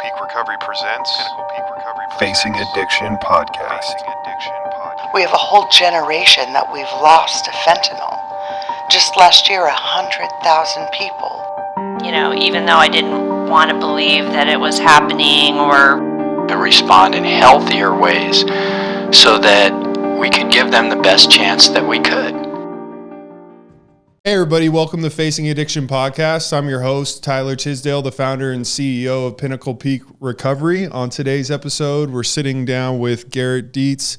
Peak Recovery presents Facing Addiction Podcast. We have a whole generation that we've lost to fentanyl. Just last year, 100,000 people. You know, even though I didn't want to believe that it was happening or to respond in healthier ways so that we could give them the best chance that we could. Hey everybody, welcome to Facing Addiction Podcast. I'm your host, Tyler Tisdale, the founder and CEO of Pinnacle Peak Recovery. On today's episode, we're sitting down with Garrett Deetz.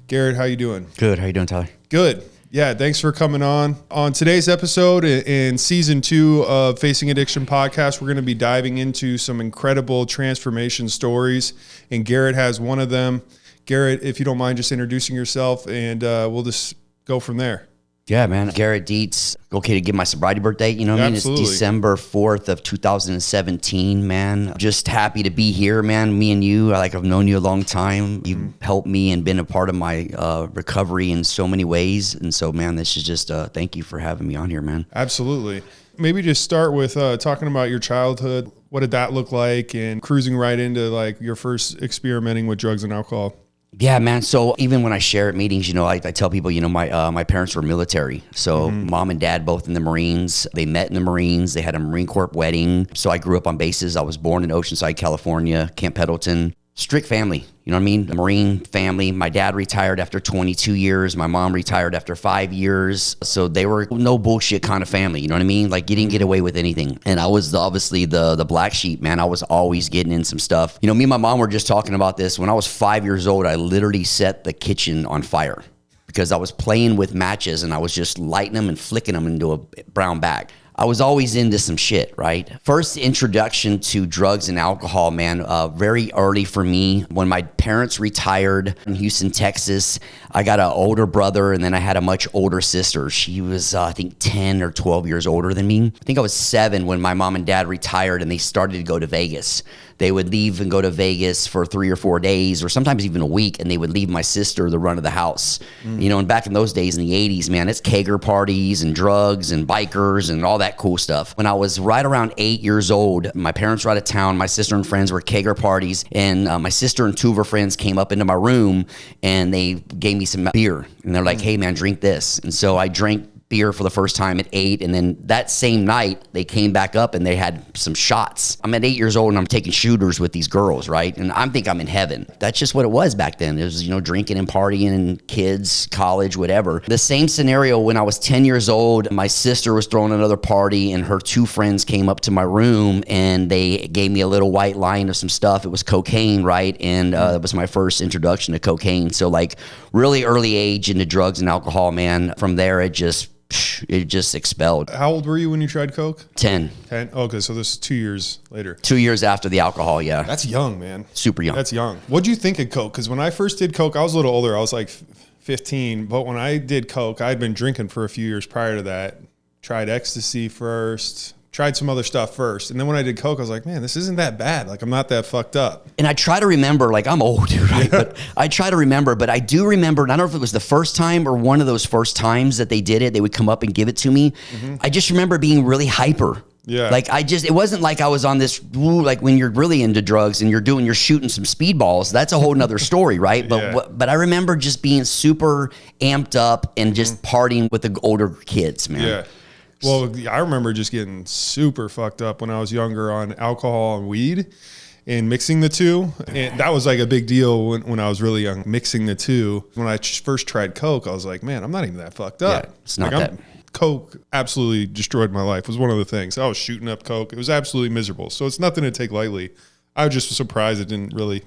Garrett, how you doing? Good. How you doing, Tyler? Good. Yeah, thanks for coming on. On today's episode, in season 2 of Facing Addiction Podcast, we're going to be diving into some incredible transformation stories, and Garrett has one of them. Garrett, if you don't mind just introducing yourself, and we'll just go from there. Yeah, man. Garrett Deetz. Okay to give my sobriety birth date, you know what I mean? It's December 4th of 2017, man. Just happy to be here, man. Me and you, I've known you a long time. You've helped me and been a part of my recovery in so many ways. And so, man, this is just thank you for having me on here, man. Absolutely. Maybe just start with talking about your childhood. What did that look like? And cruising right into like your first experimenting with drugs and alcohol. Yeah, man. So even when I share at meetings, you know, I tell people, you know, my parents were military. So mom and dad both in the Marines. They met in the Marines. They had a Marine Corps wedding. So I grew up on bases. I was born in Oceanside, California, Camp Pendleton. Strict family, you know what I mean? The Marine family. My dad retired after 22 years. My mom retired after 5 years. So they were no bullshit kind of family, you know what I mean? Like you didn't get away with anything. And I was obviously the black sheep, man. I was always getting in some stuff. You know, me and my mom were just talking about this. When I was 5 years old, I literally set the kitchen on fire because I was playing with matches and I was just lighting them and flicking them into a brown bag. I was always into some shit, right? First introduction to drugs and alcohol, man, very early for me. When my parents retired in Houston, Texas, I got an older brother and then I had a much older sister. She was, I think, 10 or 12 years older than me. I think I was 7 when my mom and dad retired and they started to go to Vegas. They would leave and go to Vegas for 3 or 4 days or sometimes even a week, and they would leave my sister the run of the house. You know, and back in those days in the 80s, man, it's kegger parties and drugs and bikers and all that cool stuff. When I was right around 8 years old, my parents were out of town. My sister and friends were kegger parties, and my sister and 2 of her friends came up into my room, and they gave me some beer. And they're like, hey, man, drink this. And so I drank beer for the first time at 8, and then that same night they came back up and they had some shots. I'm at 8 years old and I'm taking shooters with these girls, right? And I think I'm in heaven. That's just what it was back then. It was, you know, drinking and partying and kids, college, whatever. The same scenario when I was 10 years old, my sister was throwing another party and her 2 friends came up to my room and they gave me a little white line of some stuff. It was cocaine, right? And that was my first introduction to cocaine. So like really early age into drugs and alcohol, man. From there, it just expelled. How old were you when you tried coke? 10. 10? Okay, so this is 2 years later. 2 years after the alcohol, yeah. That's young, man. Super young. That's young. What'd you think of coke? Because when I first did coke, I was a little older. I was like 15. But when I did coke, I'd been drinking for a few years prior to that. Tried ecstasy first. Tried some other stuff first. And then when I did coke, I was like, man, this isn't that bad. Like, I'm not that fucked up. And I try to remember, like, I'm old, dude, right? Yeah. But I try to remember, but I do remember, and I don't know if it was the first time or one of those first times that they did it, they would come up and give it to me. I just remember being really hyper. Yeah. Like, it wasn't like I was on this, like when you're really into drugs and you're shooting some speedballs, that's a whole nother story, right? But but I remember just being super amped up and just partying with the older kids, man. Yeah. Well, I remember just getting super fucked up when I was younger on alcohol and weed and mixing the two. And that was like a big deal when I was really young, mixing the two. When I first tried coke, I was like, man, I'm not even that fucked up. Yeah, it's not that. Coke absolutely destroyed my life. It was one of the things. I was shooting up coke. It was absolutely miserable. So it's nothing to take lightly. I was just surprised it didn't really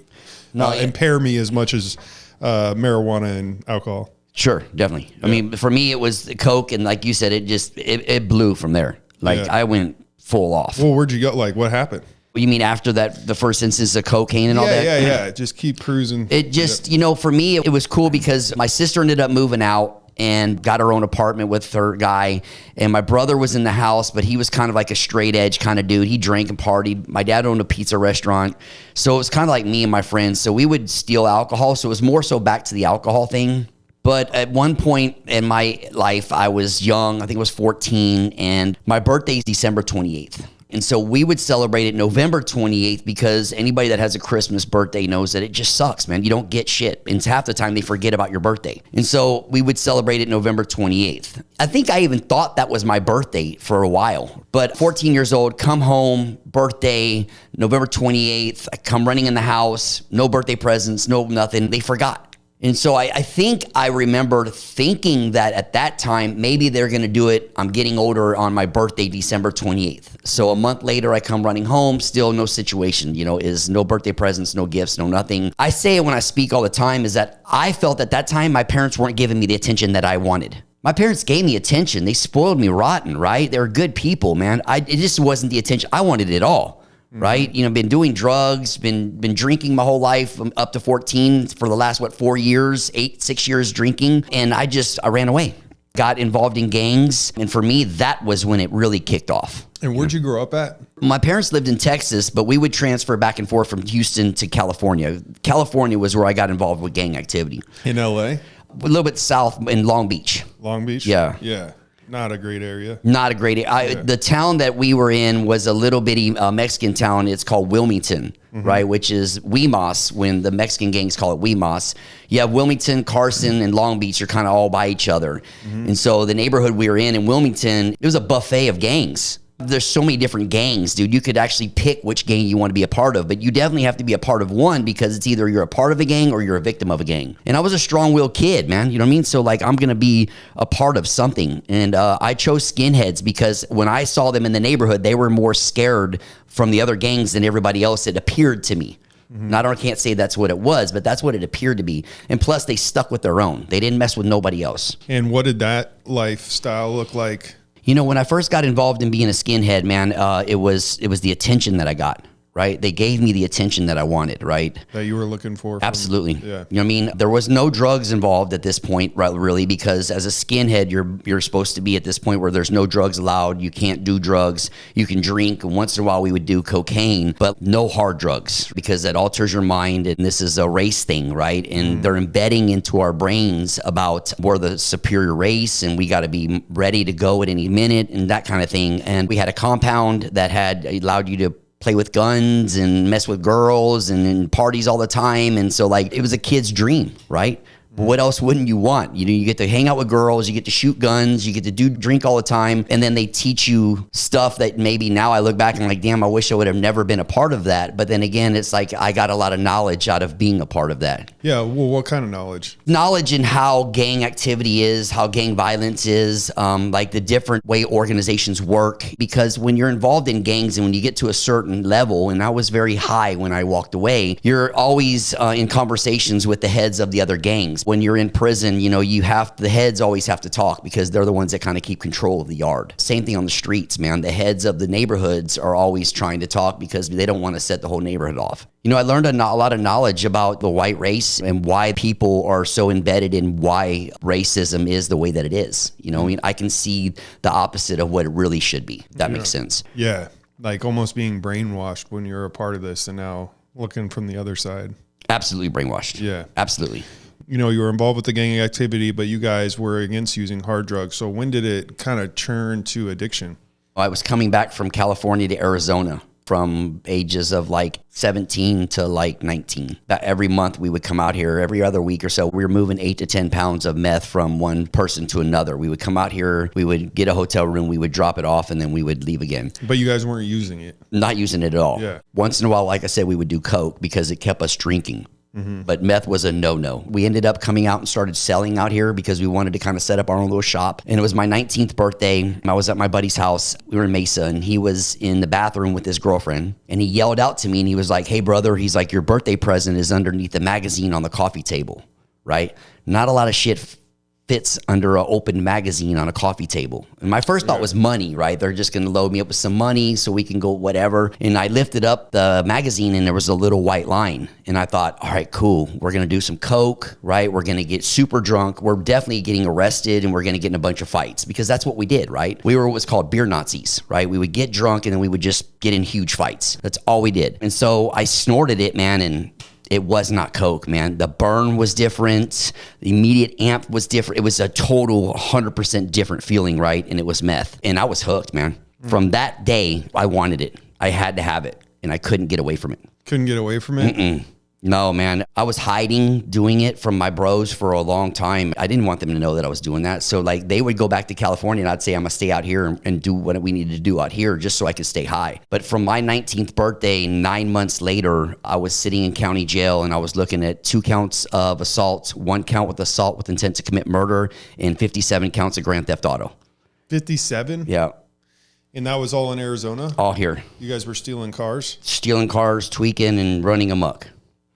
impair me as much as marijuana and alcohol. Sure, definitely. Yeah. I mean, for me, it was the coke, and like you said, it blew from there. Like I went full off. Well, where'd you go? Like, what happened? You mean after that, the first instance of cocaine and all that? Yeah. Just keep cruising. It just, you know, for me, it was cool because my sister ended up moving out and got her own apartment with her guy. And my brother was in the house, but he was kind of like a straight edge kind of dude. He drank and partied. My dad owned a pizza restaurant. So it was kind of like me and my friends. So we would steal alcohol. So it was more so back to the alcohol thing. But at one point in my life, I was young. I think I was 14, and my birthday is December 28th. And so we would celebrate it November 28th because anybody that has a Christmas birthday knows that it just sucks, man. You don't get shit. And half the time they forget about your birthday. And so we would celebrate it November 28th. I think I even thought that was my birthday for a while. But 14 years old, come home, birthday, November 28th. I come running in the house, no birthday presents, no nothing. They forgot. And so I think I remember thinking that at that time, maybe they're going to do it. I'm getting older on my birthday, December 28th. So a month later, I come running home, still no situation, is no birthday presents, no gifts, no nothing. I say it when I speak all the time is that I felt at that time, my parents weren't giving me the attention that I wanted. My parents gave me attention. They spoiled me rotten, right? They were good people, man. It just wasn't the attention. I wanted it all. Right? Been doing drugs, been drinking my whole life up to 14 for the last, 4 years, 6 years drinking. And I ran away, got involved in gangs. And for me, that was when it really kicked off. And where'd you grow up at? My parents lived in Texas, but we would transfer back and forth from Houston to California. California was where I got involved with gang activity. In LA? A little bit south in Long Beach. Long Beach? Yeah. Yeah. Not a great area. Not a great area. The town that we were in was a little bitty Mexican town. It's called Wilmington, right? Which is Weemos, when the Mexican gangs call it Weemos. You have Wilmington, Carson, and Long Beach are kind of all by each other. And so the neighborhood we were in Wilmington, it was a buffet of gangs. There's so many different gangs, dude. You could actually pick which gang you want to be a part of, but you definitely have to be a part of one because it's either you're a part of a gang or you're a victim of a gang. And I was a strong-willed kid, man. You know what I mean? So I'm going to be a part of something. And I chose skinheads because when I saw them in the neighborhood, they were more scared from the other gangs than everybody else, it appeared to me. Now, I can't say that's what it was, but that's what it appeared to be. And plus, they stuck with their own. They didn't mess with nobody else. And what did that lifestyle look like? When I first got involved in being a skinhead, man, it was the attention that I got, right? They gave me the attention that I wanted, right? That you were looking for. Absolutely. Yeah. You know what I mean? There was no drugs involved at this point, right, really, because as a skinhead, you're supposed to be at this point where there's no drugs allowed. You can't do drugs. You can drink. And once in a while, we would do cocaine, but no hard drugs because that alters your mind. And this is a race thing, right? And they're embedding into our brains about we're the superior race and we got to be ready to go at any minute and that kind of thing. And we had a compound that had allowed you to play with guns and mess with girls and parties all the time. And so it was a kid's dream, right? But what else wouldn't you want? You get to hang out with girls, you get to shoot guns, you get to drink all the time. And then they teach you stuff that maybe now I look back and damn, I wish I would have never been a part of that. But then again, it's I got a lot of knowledge out of being a part of that. Yeah. Well, what kind of knowledge? Knowledge in how gang activity is, how gang violence is, the different way organizations work. Because when you're involved in gangs and when you get to a certain level, and I was very high when I walked away, you're always in conversations with the heads of the other gangs. When you're in prison, the heads always have to talk because they're the ones that kind of keep control of the yard. Same thing on the streets, man. The heads of the neighborhoods are always trying to talk because they don't want to set the whole neighborhood off. I learned a lot of knowledge about the white race and why people are so embedded in why racism is the way that it is. I can see the opposite of what it really should be. That makes sense. Yeah. Almost being brainwashed when you're a part of this and now looking from the other side. Absolutely brainwashed. Yeah. Absolutely. You were involved with the gang activity, but you guys were against using hard drugs. So when did it kind of turn to addiction? I was coming back from California to Arizona from ages of 17 to 19. Every month we would come out here, every other week or so, we were moving 8 to 10 pounds of meth from one person to another. We would come out here, we would get a hotel room, we would drop it off, and then we would leave again. But you guys weren't using it? Not using it at all. Yeah. Once in a while, like I said, we would do coke because it kept us drinking. But meth was a no-no. We ended up coming out and started selling out here because we wanted to kind of set up our own little shop. And it was my 19th birthday. I was at my buddy's house. We were in Mesa, and he was in the bathroom with his girlfriend. And he yelled out to me, and he was like, "Hey, brother," he's like, "your birthday present is underneath the magazine on the coffee table," right? Not a lot of shit fits under an open magazine on a coffee table. And my first thought was money, right? They're just going to load me up with some money so we can go whatever. And I lifted up the magazine and there was a little white line. And I thought, all right, cool. We're going to do some coke, right? We're going to get super drunk. We're definitely getting arrested and we're going to get in a bunch of fights because that's what we did, right? We were what's called beer Nazis, right? We would get drunk and then we would just get in huge fights. That's all we did. And so I snorted it, man, and it was not coke, man. The burn was different. The immediate amp was different. It was a total 100% different feeling, right? And it was meth. And I was hooked, man. From that day, I wanted it. I had to have it, and I couldn't get away from it. Couldn't get away from it? Mm-mm. No, man. I was hiding doing it from my bros for a long time. I didn't want them to know that I was doing that. So like they would go back to California and I'd say I'm gonna stay out here and do what we needed to do out here just so I could stay high. But from my 19th birthday, 9 months later, I was sitting in county jail and I was looking at 2 counts of assault, 1 count with assault with intent to commit murder, and 57 counts of grand theft auto. 57? Yeah. And that was all in Arizona? All here. You guys were stealing cars? Stealing cars, tweaking, and running amok.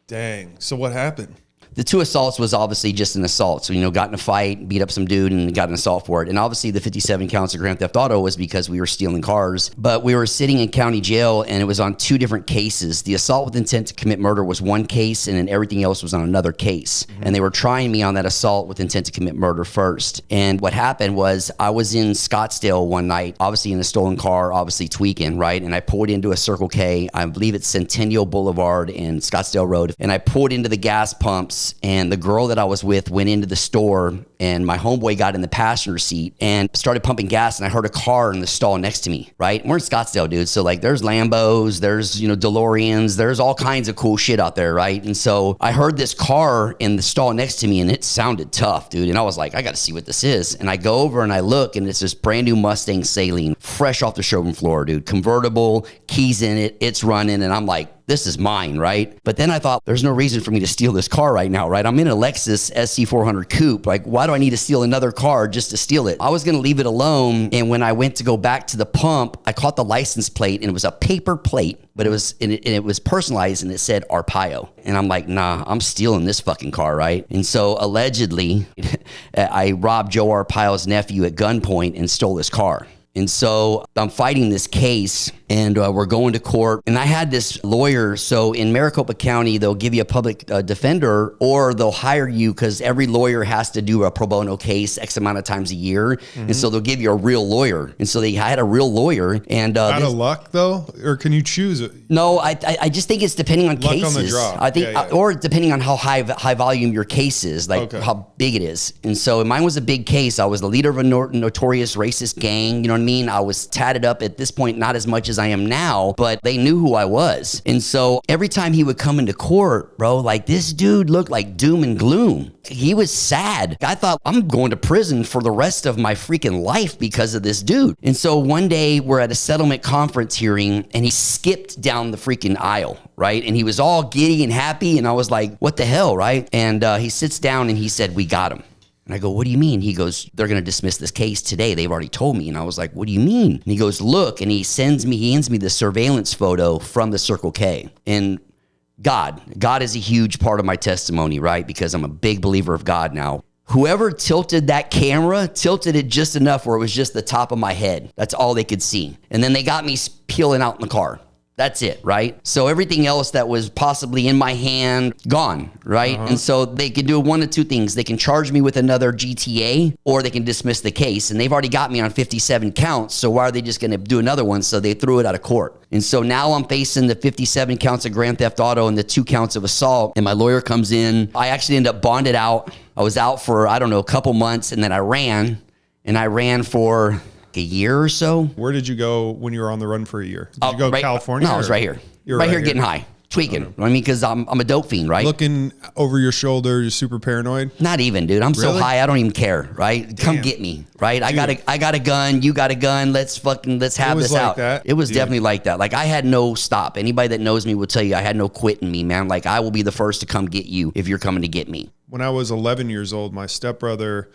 Dang. So what happened? The 2 assaults was obviously just an assault. So, got in a fight, beat up some dude, and got an assault for it. And obviously the 57 counts of grand theft auto was because we were stealing cars. But we were sitting in county jail, and it was on 2 different cases. The assault with intent to commit murder was 1 case, and then everything else was on another case. Mm-hmm. And they were trying me on that assault with intent to commit murder first. And what happened was I was in Scottsdale one night, obviously in a stolen car, obviously tweaking, right? And I pulled into a Circle K. I believe it's Centennial Boulevard and Scottsdale Road. And I pulled into the gas pumps, and the girl that I was with went into the store, and my homeboy got in the passenger seat and started pumping gas, and I heard a car in the stall next to me, right? We're in Scottsdale, dude. So like there's Lambos, there's, DeLoreans, there's all kinds of cool shit out there, right? And so I heard this car in the stall next to me, and it sounded tough, dude. And I was like, I got to see what this is. And I go over and I look, and it's this brand new Mustang Saline, fresh off the showroom floor, dude. Convertible, keys in it, it's running. And I'm like, this is mine, right? But then I thought, there's no reason for me to steal this car right now, right? I'm in a Lexus SC400 coupe. Like, why do I need to steal another car just to steal it? I was gonna leave it alone, and when I went to go back to the pump, I caught the license plate, and it was a paper plate, but it was personalized, and it said Arpaio. And I'm like, nah, I'm stealing this fucking car, right? And so allegedly, I robbed Joe Arpaio's nephew at gunpoint and stole his car. And so I'm fighting this case, and we're going to court. And I had this lawyer. So in Maricopa County, they'll give you a public defender, or they'll hire you because every lawyer has to do a pro bono case X amount of times a year. Mm-hmm. And so they'll give you a real lawyer. And so they had a real lawyer. And out of luck, though? Or can you choose it? No, I just think it's depending on luck cases. On the draw. I think, or depending on how high volume your case is, like how big it is. And so mine was a big case. I was the leader of a notorious racist gang. You know what I mean? I was tatted up at this point, not as much as I am now, but they knew who I was. And so every time he would come into court, bro, like this dude looked like doom and gloom. He was sad. I thought, I'm going to prison for the rest of my freaking life because of this dude. And so one day we're at a settlement conference hearing, and he skipped down the freaking aisle, right? And he was all giddy and happy. And I was like, what the hell, right? And he sits down and he said, we got him. And I go, what do you mean? He goes, they're going to dismiss this case today. They've already told me. And I was like, what do you mean? And he goes, look, and he hands me the surveillance photo from the Circle K. And God is a huge part of my testimony, right? Because I'm a big believer of God now. Whoever tilted that camera, tilted it just enough where it was just the top of my head. That's all they could see. And then they got me peeling out in the car. That's it, right? So everything else that was possibly in my hand, gone, right? And so they can do one of 2 things. They can charge me with another GTA, or they can dismiss the case. And they've already got me on 57 counts, so why are they just gonna do another one? So they threw it out of court. And so now I'm facing the 57 counts of grand theft auto and the 2 counts of assault. And my lawyer comes in. I actually ended up bonded out. I was out for, a couple months, and then I ran for a year or so. Where did you go when you were on the run for a year? Did you go to California? No, I was right here. Right here getting high, tweaking. Okay. I mean, because I'm a dope fiend, right? Looking over your shoulder, you're super paranoid? Not even, dude. I'm so high, I don't even care, right? Damn. Come get me, right? Dude. I got a gun, you got a gun, let's have this like out. That? It was definitely like that. Like, I had no stop. Anybody that knows me will tell you I had no quit in me, man. Like, I will be the first to come get you if you're coming to get me. When I was 11 years old, my stepbrother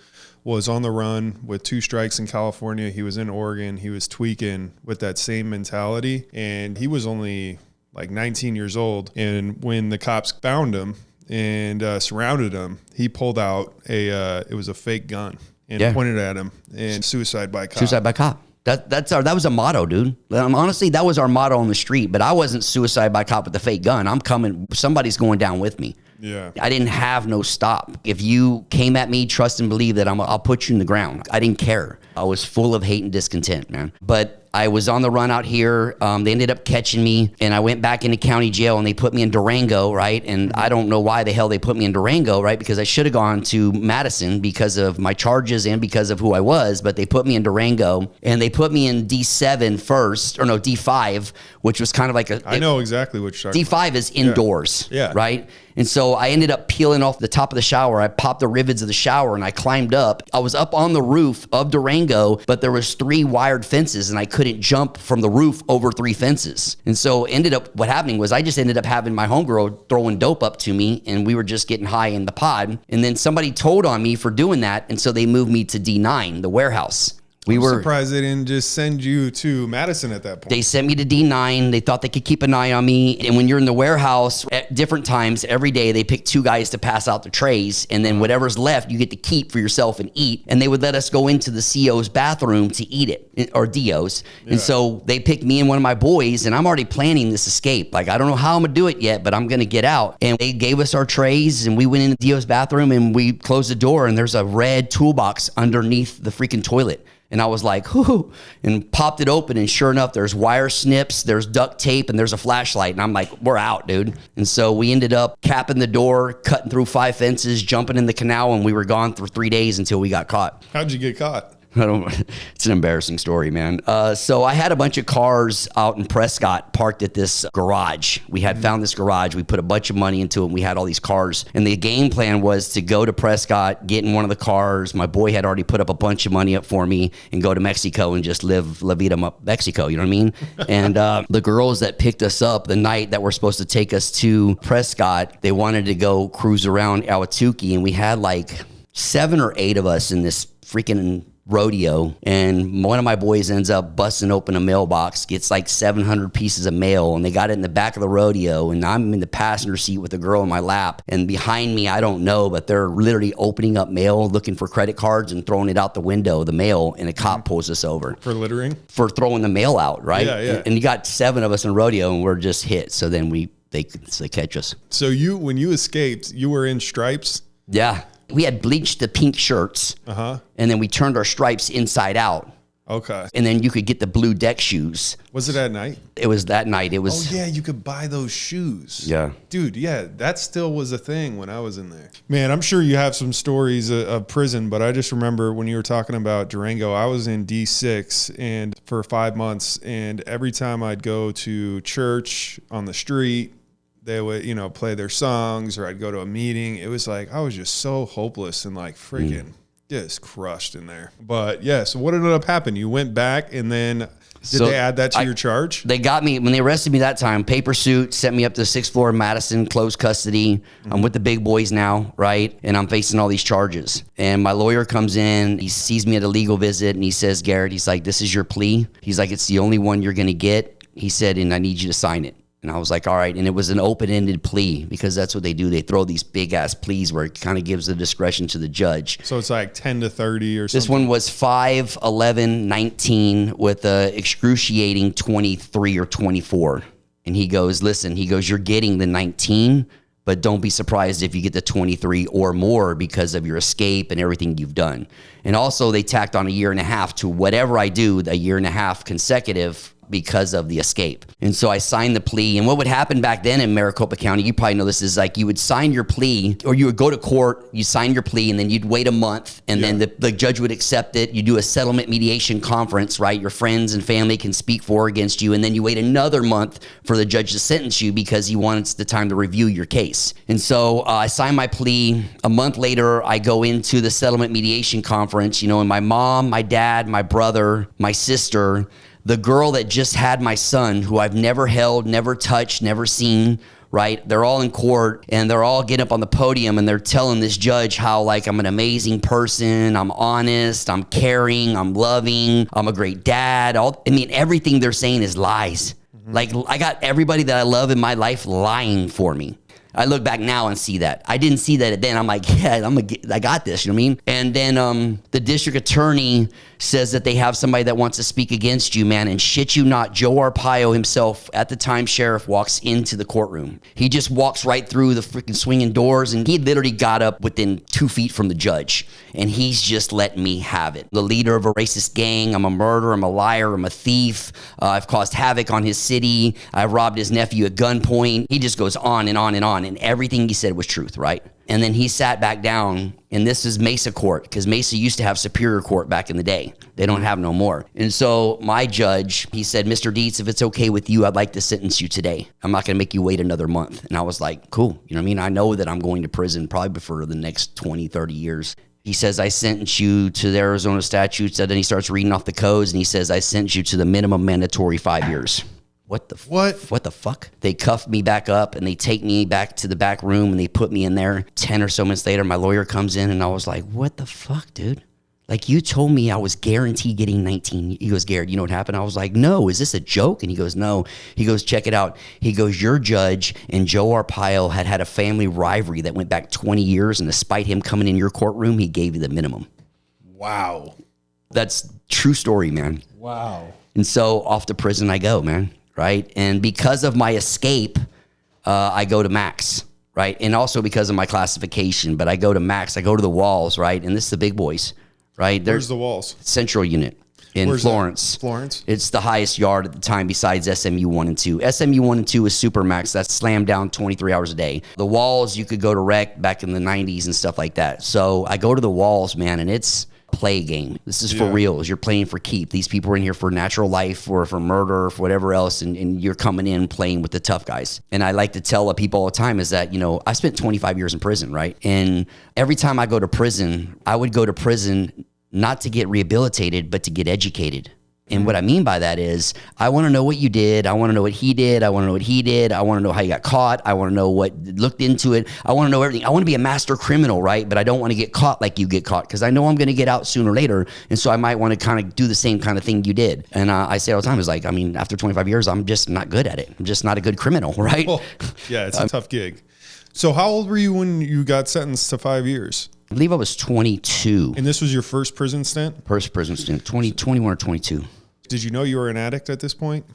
was on the run with 2 strikes in California. He was in Oregon. He was tweaking with that same mentality. And he was only like 19 years old. And when the cops found him and surrounded him, he pulled out it was a fake gun and pointed at him, and suicide by cop. Suicide by cop. That was a motto, dude. Honestly, that was our motto on the street, but I wasn't suicide by cop with the fake gun. I'm coming. Somebody's going down with me. Yeah. I didn't have no stop. If you came at me, trust and believe that I'll put you in the ground. I didn't care. I was full of hate and discontent, man. But I was on the run out here. They ended up catching me, and I went back into county jail, and they put me in Durango, right? And I don't know why the hell they put me in Durango, right? Because I should have gone to Madison because of my charges and because of who I was, but they put me in Durango, and they put me in D7 first, or no, D5, which was kind of like I know exactly what you're talking D5 is indoors, Yeah. right? And so I ended up peeling off the top of the shower. I popped the rivets of the shower and I climbed up. I was up on the roof of Durango, but there was 3 wired fences and I couldn't jump from the roof over 3 fences. And so what happening was I just ended up having my homegirl throwing dope up to me, and we were just getting high in the pod. And then somebody told on me for doing that. And so they moved me to D9, the warehouse. I'm surprised they didn't just send you to Madison at that point. They sent me to D9. They thought they could keep an eye on me. And when you're in the warehouse at different times every day, they pick 2 guys to pass out the trays. And then whatever's left, you get to keep for yourself and eat. And they would let us go into the CO's bathroom to eat it, or DO's. And so they picked me and one of my boys, and I'm already planning this escape. Like, I don't know how I'm going to do it yet, but I'm going to get out. And they gave us our trays, and we went into DO's bathroom, and we closed the door, and there's a red toolbox underneath the freaking toilet. And I was like, whoo, and popped it open. And sure enough, there's wire snips, there's duct tape, and there's a flashlight. And I'm like, we're out, dude. And so we ended up capping the door, cutting through 5 fences, jumping in the canal, and we were gone for 3 days until we got caught. How'd you get caught? It's an embarrassing story, man. So I had a bunch of cars out in Prescott parked at this garage. We had found this garage. We put a bunch of money into it, and we had all these cars. And the game plan was to go to Prescott, get in one of the cars. My boy had already put up a bunch of money up for me, and go to Mexico and just live La Vida Mexico, you know what I mean? And the girls that picked us up the night that were supposed to take us to Prescott, they wanted to go cruise around Ahwatukee, and we had like 7 or 8 of us in this freaking rodeo, and one of my boys ends up busting open a mailbox, gets like 700 pieces of mail, and they got it in the back of the rodeo, and I'm in the passenger seat with a girl in my lap, and behind me, I don't know, but they're literally opening up mail, looking for credit cards and throwing it out the window, the mail, and a cop pulls us over. For littering? For throwing the mail out, right? Yeah. And you got 7 of us in rodeo, and we're just hit, so then they catch us. So when you escaped, you were in stripes? Yeah. We had bleached the pink shirts, and then we turned our stripes inside out. Okay. And then you could get the blue deck shoes. Was it at night? It was that night. It was. Oh, yeah, you could buy those shoes. Yeah. Dude, yeah, that still was a thing when I was in there. Man, I'm sure you have some stories of prison, but I just remember when you were talking about Durango, I was in D6 and for 5 months, and every time I'd go to church on the street, they would, play their songs, or I'd go to a meeting. It was like, I was just so hopeless and like freaking just crushed in there. But yeah, so what ended up happening? You went back, and then did they add that to your charge? They got me, when they arrested me that time, paper suit, sent me up to the 6th floor of Madison, closed custody. I'm with the big boys now, right? And I'm facing all these charges. And my lawyer comes in, he sees me at a legal visit, and he says, Garrett, he's like, this is your plea. He's like, it's the only one you're going to get. He said, and I need you to sign it. And I was like, all right. And it was an open-ended plea, because that's what they do. They throw these big-ass pleas where it kind of gives the discretion to the judge. So it's like 10 to 30 or something? This one was 5, 11, 19 with a excruciating 23 or 24. And he goes, listen, you're getting the 19, but don't be surprised if you get the 23 or more because of your escape and everything you've done. And also they tacked on a year and a half to whatever I do, a year and a half consecutive, because of the escape. And so I signed the plea. And what would happen back then in Maricopa County, you probably know this, is like you would sign your plea, or you would go to court, you sign your plea, and then you'd wait a month, and then the judge would accept it. You do a settlement mediation conference, right? Your friends and family can speak for or against you, and then you wait another month for the judge to sentence you because he wants the time to review your case. And so I signed my plea. A month later, I go into the settlement mediation conference, and my mom, my dad, my brother, my sister, the girl that just had my son, who I've never held, never touched, never seen, right? They're all in court, and they're all getting up on the podium, and they're telling this judge how, like, I'm an amazing person, I'm honest, I'm caring, I'm loving, I'm a great dad. Everything they're saying is lies. Like, I got everybody that I love in my life lying for me. I look back now and see that. I didn't see that then. I'm like, yeah, I got this, you know what I mean? And then the district attorney says that they have somebody that wants to speak against you, man. And shit you not, Joe Arpaio himself, at the time sheriff, walks into the courtroom. He just walks right through the freaking swinging doors, and he literally got up within 2 feet from the judge. And he's just letting me have it. The leader of a racist gang. I'm a murderer. I'm a liar. I'm a thief. I've caused havoc on his city. I robbed his nephew at gunpoint. He just goes on and on and on. And everything he said was truth, right? And then he sat back down, and this is Mesa Court, because Mesa used to have Superior Court back in the day. They don't have no more. And so my judge, he said, Mr. Deetz, if it's okay with you, I'd like to sentence you today. I'm not going to make you wait another month. And I was like, cool. You know what I mean? I know that I'm going to prison probably for the next 20, 30 years. He says, I sentence you to the Arizona statutes. And then he starts reading off the codes, and he says, I sentence you to the minimum mandatory 5 years. What the fuck? They cuff me back up, and they take me back to the back room, and they put me in there. 10 or so minutes later, my lawyer comes in, and I was like, what the fuck, dude? Like, you told me I was guaranteed getting 19. He goes, Garrett, you know what happened? I was like, no, is this a joke? And he goes, no. He goes, check it out. He goes, your judge and Joe Arpaio had a family rivalry that went back 20 years, and despite him coming in your courtroom, he gave you the minimum. Wow. That's true story, man. Wow. And so off to prison I go, man. Right. And because of my escape, I go to max. Right. And also because of my classification. But I go to max. I go to the walls. Right. And this is the big boys. Right. Where's the walls? Central unit in Where's Florence. That? Florence. It's the highest yard at the time besides SMU 1 and 2. SMU 1 and 2 is super max. That's slammed down 23 hours a day. The walls, you could go to rec back in the 90s and stuff like that. So I go to the walls, man, and it's play game. This is for reals. You're playing for keep. These people are in here for natural life or for murder or for whatever else, and you're coming in playing with the tough guys. And I like to tell people all the time is that, you know, I spent 25 years in prison, right? And every time I go to prison, I would go to prison not to get rehabilitated, but to get educated. And what I mean by that is I want to know what you did. I want to know what he did. I want to know what he did. I want to know how you got caught. I want to know what looked into it. I want to know everything. I want to be a master criminal, right? But I don't want to get caught like you get caught because I know I'm going to get out sooner or later. And so I might want to kind of do the same kind of thing you did. And I say all the time, is like, I mean, after 25 years, I'm just not good at it. I'm just not a good criminal, right? Well, yeah, it's a tough gig. So how old were you when you got sentenced to 5 years? I believe I was 22. And this was your first prison stint? First prison stint, 21 or 22. Did you know you were an addict at this point?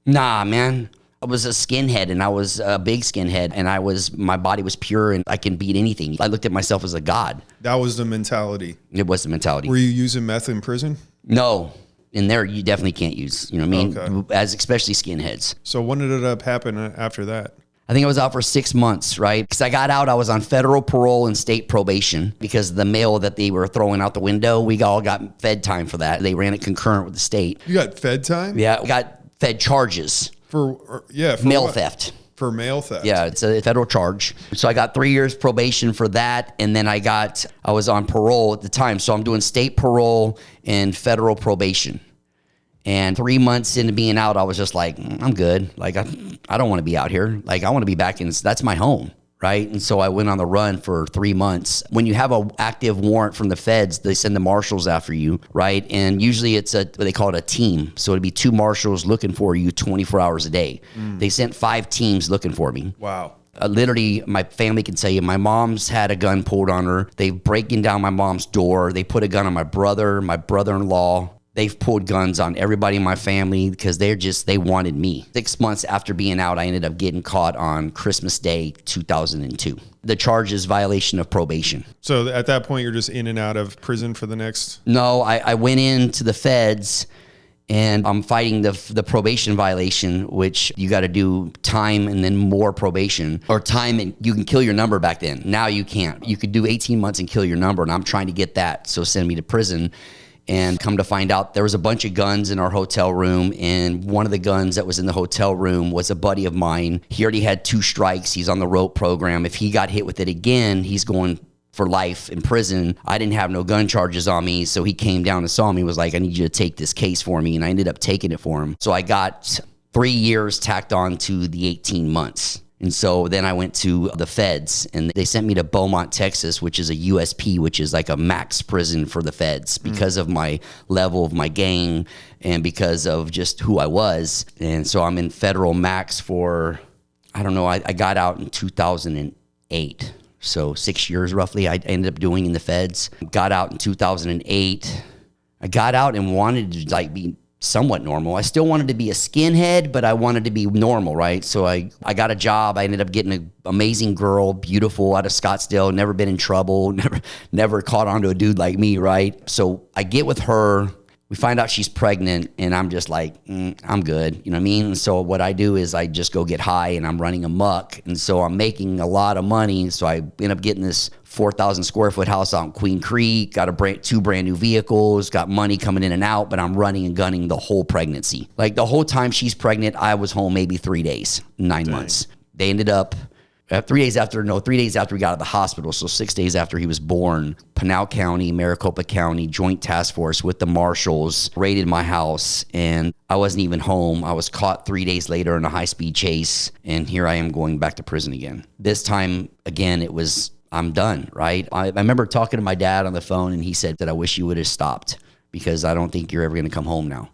Nah, man. I was a skinhead, and I was a big skinhead, and my body was pure, and I can beat anything. I looked at myself as a god. That was the mentality. It was the mentality. Were you using meth in prison? No. In there, you definitely can't use, you know what I mean? Okay. As especially skinheads. So when did it happen after that? I think I was out for 6 months, right? Because I got out, I was on federal parole and state probation because the mail that they were throwing out the window, we all got fed time for that. They ran it concurrent with the state. You got fed time? Yeah, we got fed charges. For mail what? theft. For mail theft? Yeah, it's a federal charge. So I got 3 years probation for that, and then I was on parole at the time. So I'm doing state parole and federal probation. And 3 months into being out, I was just like, I'm good. Like, I don't want to be out here. Like, I want to be back in, that's my home, right? And so I went on the run for 3 months. When you have an active warrant from the feds, they send the marshals after you, right? And usually it's they call it a team. So it'd be 2 marshals looking for you 24 hours a day. They sent 5 teams looking for me. Wow. Literally, my family can tell you, my mom's had a gun pulled on her. They breaking down my mom's door. They put a gun on my brother-in-law. They've pulled guns on everybody in my family because they wanted me. 6 months after being out, I ended up getting caught on Christmas Day, 2002. The charge is violation of probation. So at that point, you're just in and out of prison for the next? No, I went into the feds and I'm fighting the probation violation, which you got to do time and then more probation, or time and you can kill your number back then. Now you can't. You could do 18 months and kill your number, and I'm trying to get that. So send me to prison. And come to find out, there was a bunch of guns in our hotel room, and one of the guns that was in the hotel room was a buddy of mine. He already had 2 strikes. He's on the rope program. If he got hit with it again, he's going for life in prison. I didn't have no gun charges on me, so he came down and saw me, was like, I need you to take this case for me, and I ended up taking it for him. So I got 3 years tacked on to the 18 months. And so then I went to the feds, and they sent me to Beaumont, Texas, which is a USP, which is like a max prison for the feds because of my level of my gang and because of just who I was. And so I'm in federal max for, I don't know, I got out in 2008. So 6 years roughly I ended up doing in the feds. Got out in 2008. I got out and wanted to like be somewhat normal. I still wanted to be a skinhead, but I wanted to be normal, right? So I got a job. I ended up getting an amazing girl, beautiful, out of Scottsdale, never been in trouble, never caught on to a dude like me, right? So I get with her. We find out she's pregnant, and I'm just like, I'm good. You know what I mean? And so what I do is I just go get high, and I'm running amok. And so I'm making a lot of money. So I end up getting this 4,000 square foot house out in Queen Creek, got two brand new vehicles, got money coming in and out, but I'm running and gunning the whole pregnancy. Like the whole time she's pregnant, I was home maybe 3 days, 9 months. They ended up 3 days after we got out of the hospital, so 6 days after he was born, Pinal County, Maricopa County, Joint Task Force with the marshals raided my house, and I wasn't even home. I was caught 3 days later in a high-speed chase, and here I am going back to prison again. This time, again, I'm done, right? I remember talking to my dad on the phone, and he said that I wish you would have stopped because I don't think you're ever going to come home now.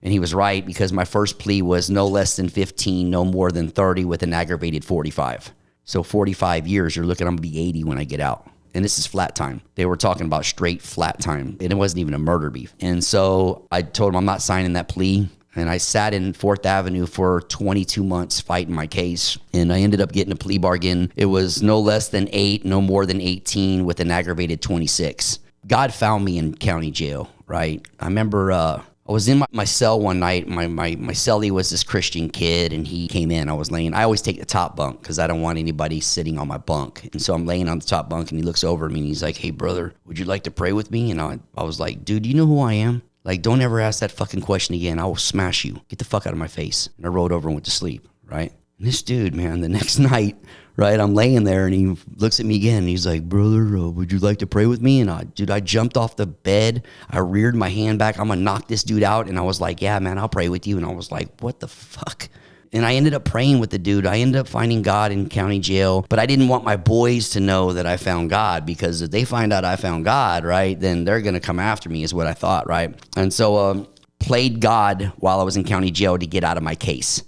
And he was right, because my first plea was no less than 15, no more than 30 with an aggravated 45. So 45 years, you're looking, I'm going to be 80 when I get out. And this is flat time. They were talking about straight flat time. And it wasn't even a murder beef. And so I told him I'm not signing that plea. And I sat in 4th Avenue for 22 months fighting my case. And I ended up getting a plea bargain. It was no less than 8, no more than 18 with an aggravated 26. God found me in county jail, right? I remember I was in my cell one night. My cellie was this Christian kid, and he came in. I always take the top bunk because I don't want anybody sitting on my bunk. And so I'm laying on the top bunk, and he looks over at me, and he's like, "Hey, brother, would you like to pray with me?" And I was like, "Dude, you know who I am? Like, don't ever ask that fucking question again. I will smash you. Get the fuck out of my face." And I rolled over and went to sleep, right? And this dude, man, the next night, right, I'm laying there, and he looks at me again, and he's like, "Brother, would you like to pray with me?" And I jumped off the bed. I reared my hand back. I'm going to knock this dude out. And I was like, "Yeah, man, I'll pray with you." And I was like, what the fuck? And I ended up praying with the dude. I ended up finding God in county jail. But I didn't want my boys to know that I found God, because if they find out I found God, right, then they're going to come after me is what I thought, right? And so played God while I was in county jail to get out of my case.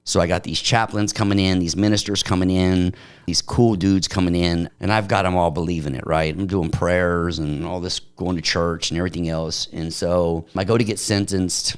So I got these chaplains coming in, these ministers coming in, these cool dudes coming in, and I've got them all believing it, right? I'm doing prayers and all this, going to church and everything else. And so I go to get sentenced.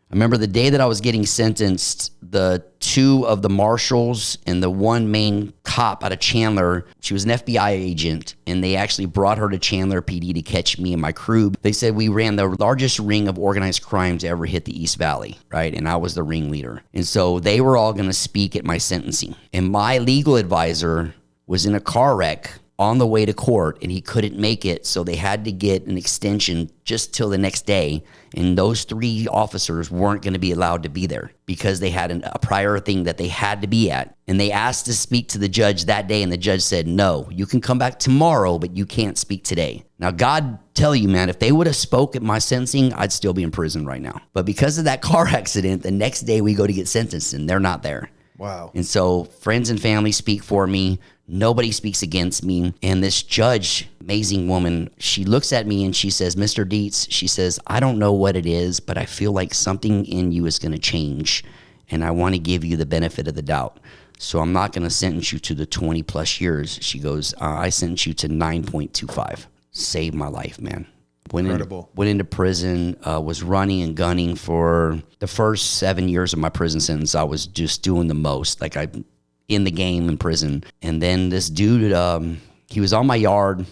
I remember the day that I was getting sentenced, the two of the marshals and the one main cop out of Chandler, she was an FBI agent, and they actually brought her to Chandler PD to catch me and my crew. They said we ran the largest ring of organized crime to ever hit the East Valley, right? And I was the ringleader. And so they were all going to speak at my sentencing. And my legal advisor was in a car wreck on the way to court, and he couldn't make it, so they had to get an extension just till the next day. And those three officers weren't going to be allowed to be there because they had a prior thing that they had to be at. And they asked to speak to the judge that day, and the judge said, "No, you can come back tomorrow, but you can't speak today." Now, God tell you, man, if they would have spoke at my sentencing, I'd still be in prison right now. But because of that car accident, the next day we go to get sentenced, and they're not there. Wow. And so friends and family speak for me. Nobody speaks against me. And this judge, amazing woman, she looks at me and she says, "Mr. Deetz," she says, "I don't know what it is, but I feel like something in you is going to change. And I want to give you the benefit of the doubt. So I'm not going to sentence you to the 20 plus years." She goes, "I sentence you to 9.25. Saved my life, man. Incredible. Went into prison, was running and gunning for the first 7 years of my prison sentence. I was just doing the most. Like I in the game in prison. And then this dude, he was on my yard.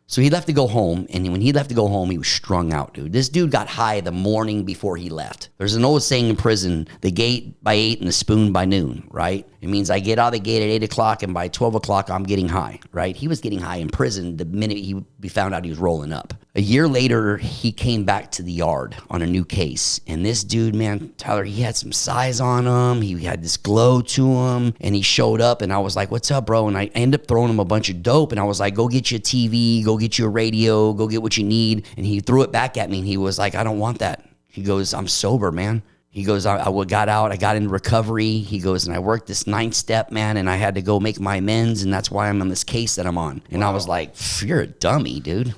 So he left to go home, and when he left to go home, he was strung out, dude. This dude got high the morning before he left. There's an old saying in prison, the gate by 8 and the spoon by noon, right? It means I get out of the gate at 8 o'clock, and by 12 o'clock, I'm getting high, right? He was getting high in prison the minute we found out he was rolling up. A year later, he came back to the yard on a new case. And this dude, man, Tyler, he had some size on him. He had this glow to him, and he showed up, and I was like, "What's up, bro?" And I ended up throwing him a bunch of dope, and I was like, "Go get you a TV, go get you a radio, go get what you need." And he threw it back at me, and he was like, "I don't want that." He goes, "I'm sober, man." He goes, I got out, I got into recovery. He goes, and I worked this 9th step, man, and I had to go make my amends, and that's why I'm on this case that I'm on. And I was like, you're a dummy, dude.